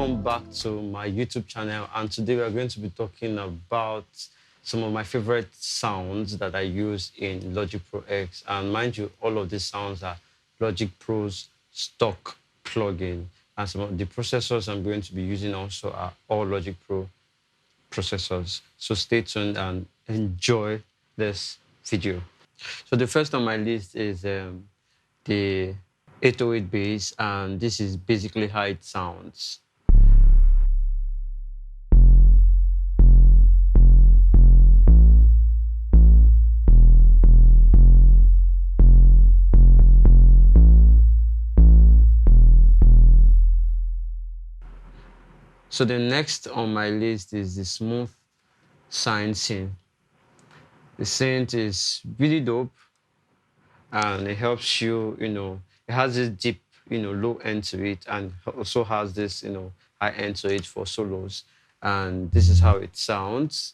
welcome back to my YouTube channel, and today we are going to be talking about some of my favorite sounds that I use in Logic Pro X. And mind you, all of these sounds are Logic Pro's stock plugin, and some of the processors I'm going to be using also are all Logic Pro processors. So stay tuned and enjoy this video. So the first on my list is the 808 bass, and this is basically how it sounds. So the next on my list is the smooth sine synth. The synth is really dope, and it helps you, it has this deep, low end to it, and also has this, high end to it for solos. And this is how it sounds.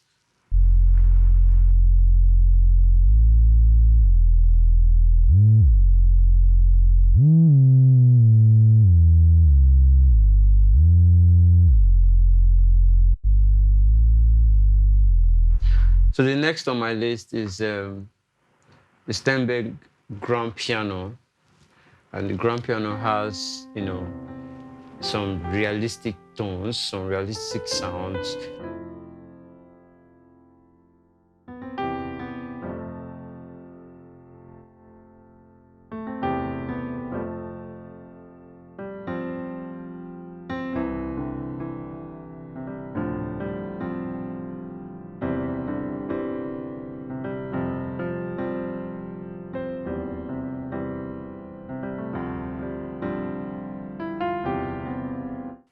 So the next on my list is the Steinberg grand piano, and the grand piano has, some realistic tones, some realistic sounds.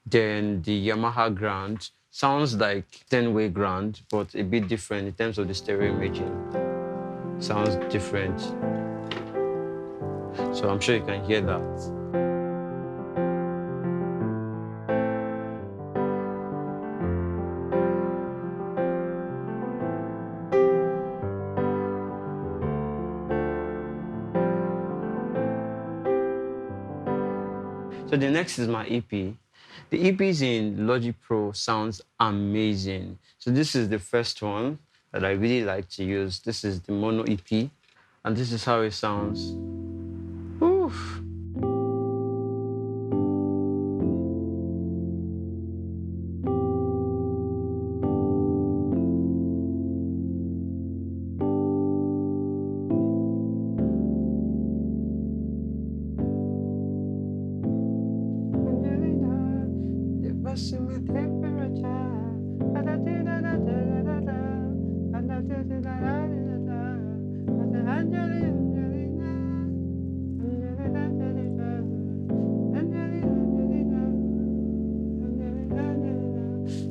Then the Yamaha Grand sounds like 10-way Grand, but a bit different in terms of the stereo imaging. Sounds different. So I'm sure you can hear that. So the next is my EP. The EPs in Logic Pro sounds amazing. So this is the first one that I really like to use. This is the mono EP, and this is how it sounds. Oof.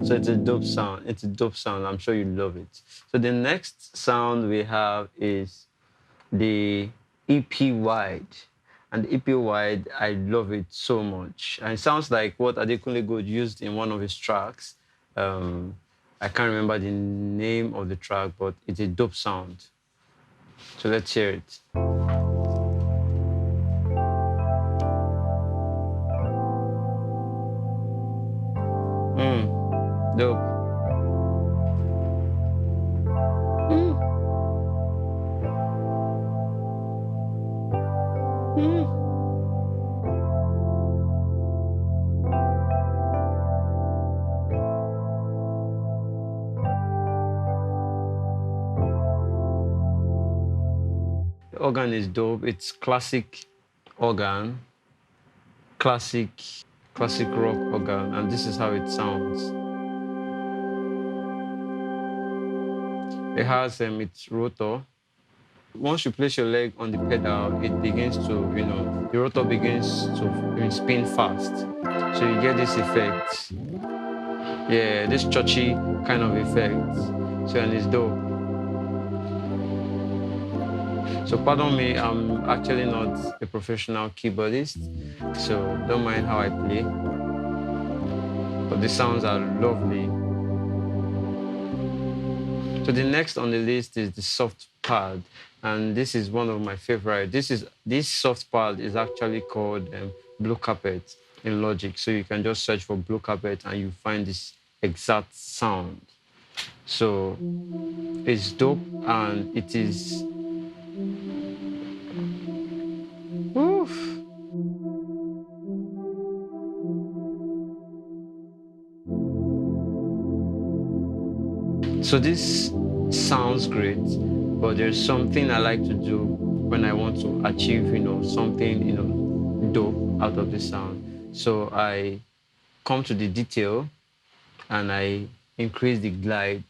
So it's a dope sound. It's a dope sound. I'm sure you love it. So the next sound we have is the EP Wide. And the EP Wide, I love it so much. And it sounds like what Adekunle Gold used in one of his tracks. I can't remember the name of the track, but it's a dope sound. So let's hear it. Dope. The organ is dope. It's classic organ, classic rock organ, and this is how it sounds. It has its rotor. Once you place your leg on the pedal, it begins to, the rotor begins to spin fast. So you get this effect. Yeah, this churchy kind of effect. So, and it's dope. So pardon me, I'm actually not a professional keyboardist, so don't mind how I play. But the sounds are lovely. So the next on the list is the soft pad, and this is one of my favorite. This soft pad is actually called Blue Carpet, in Logic. So you can just search for Blue Carpet and you find this exact sound. So it's dope and it is. Oof. So this sounds great, but there's something I like to do when I want to achieve, something, dope out of the sound. So I come to the detail and I increase the glide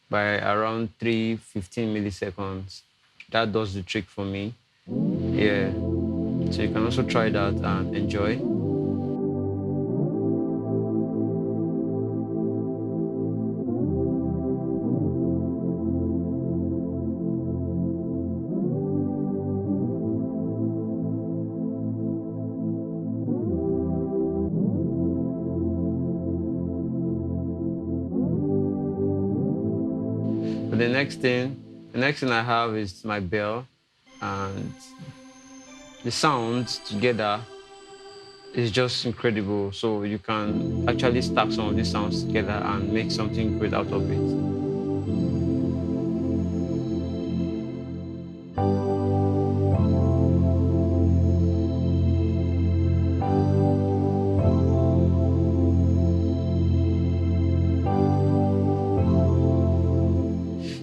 by around 315 milliseconds. That does the trick for me. Yeah. So you can also try that and enjoy. But the next thing I have is my bell, and the sounds together is just incredible. So you can actually stack some of these sounds together and make something great out of it.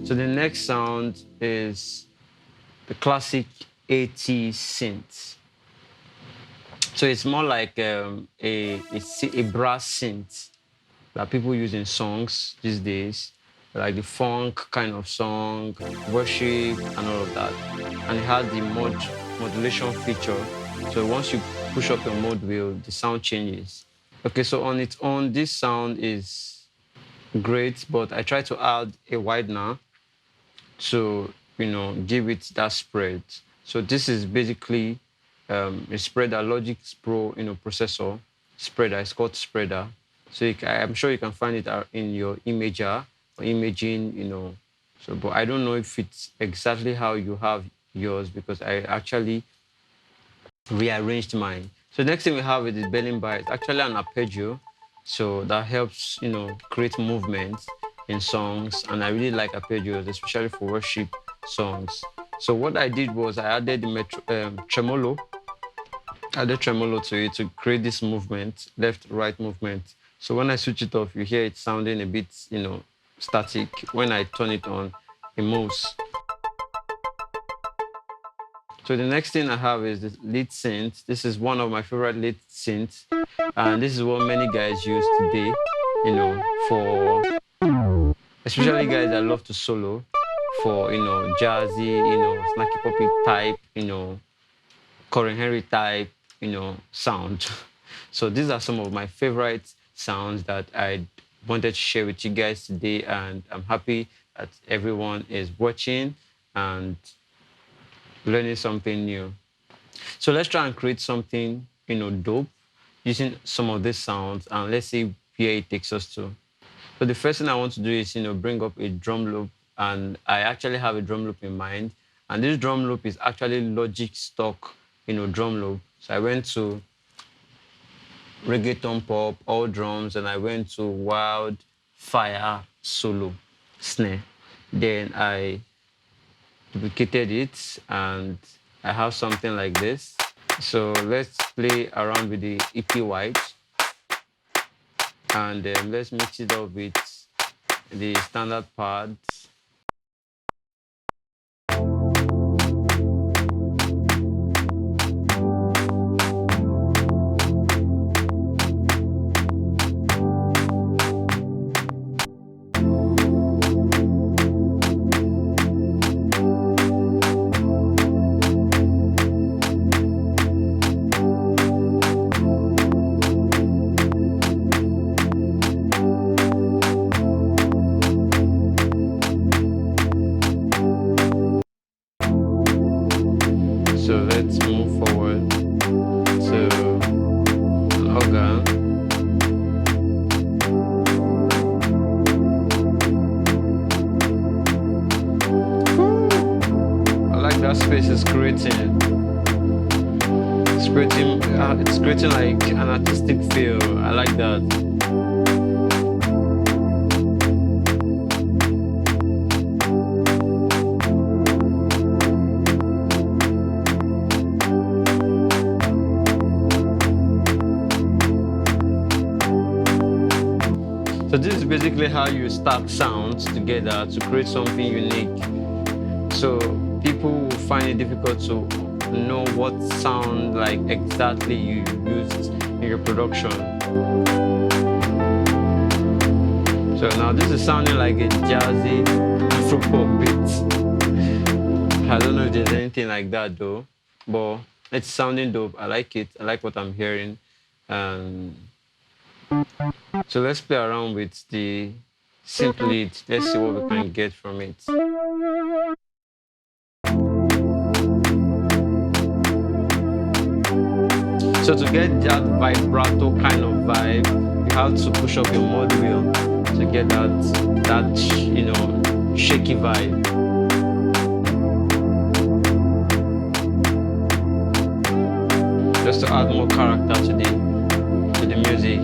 So the next sound is the classic AT synth. So it's more like a brass synth that people use in songs these days, like the funk kind of song, worship, and all of that. And it has the modulation feature. So once you push up your mode wheel, the sound changes. Okay, so on its own, this sound is great, but I try to add a widener to give it that spread. So this is basically a spreader, Logic Pro processor spreader. It's called spreader. So I'm sure you can find it in your imager or imaging, So, but I don't know if it's exactly how you have yours because I actually rearranged mine. So next thing we have is the Bellingbar. It's actually an arpeggio, so that helps create movement in songs, and I really like arpeggios, especially for worship songs. So what I did was I added tremolo. Added tremolo to it to create this movement, left-right movement. So when I switch it off, you hear it sounding a bit, static. When I turn it on, it moves. So the next thing I have is the lead synth. This is one of my favorite lead synths, and this is what many guys use today, for especially guys that love to solo, for jazzy, snacky poppy type, Corin Henry type, sound. So these are some of my favorite sounds that I wanted to share with you guys today, and I'm happy that everyone is watching and learning something new. So let's try and create something, dope using some of these sounds, and let's see where it takes us to. So the first thing I want to do is, bring up a drum loop, and I actually have a drum loop in mind. And this drum loop is actually Logic stock, drum loop. So I went to reggaeton pop, all drums, and I went to wildfire solo snare. Then I duplicated it, and I have something like this. So let's play around with the EP white, and then let's mix it up with the standard pads. So let's move forward to organ. I like that space is creating. It's creating like an artistic feel. I like that. So this is basically how you stack sounds together to create something unique. So people will find it difficult to know what sound like exactly you used in your production. So now this is sounding like a jazzy Afro-pop beat. I don't know if there's anything like that though, but it's sounding dope. I like it. I like what I'm hearing. So let's play around with the synth lead. Let's see what we can get from it. So to get that vibrato kind of vibe, you have to push up your mod wheel to get that shaky vibe. Just to add more character to the music.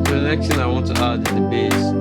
The next thing I want to add is the bass.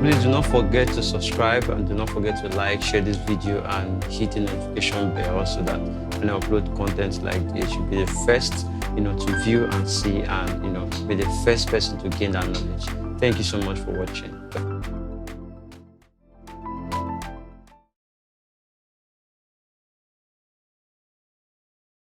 Please do not forget to subscribe and do not forget to like, share this video and hit the notification bell so that when I upload content like this, you'll be the first, to view and see and, be the first person to gain that knowledge. Thank you so much for watching.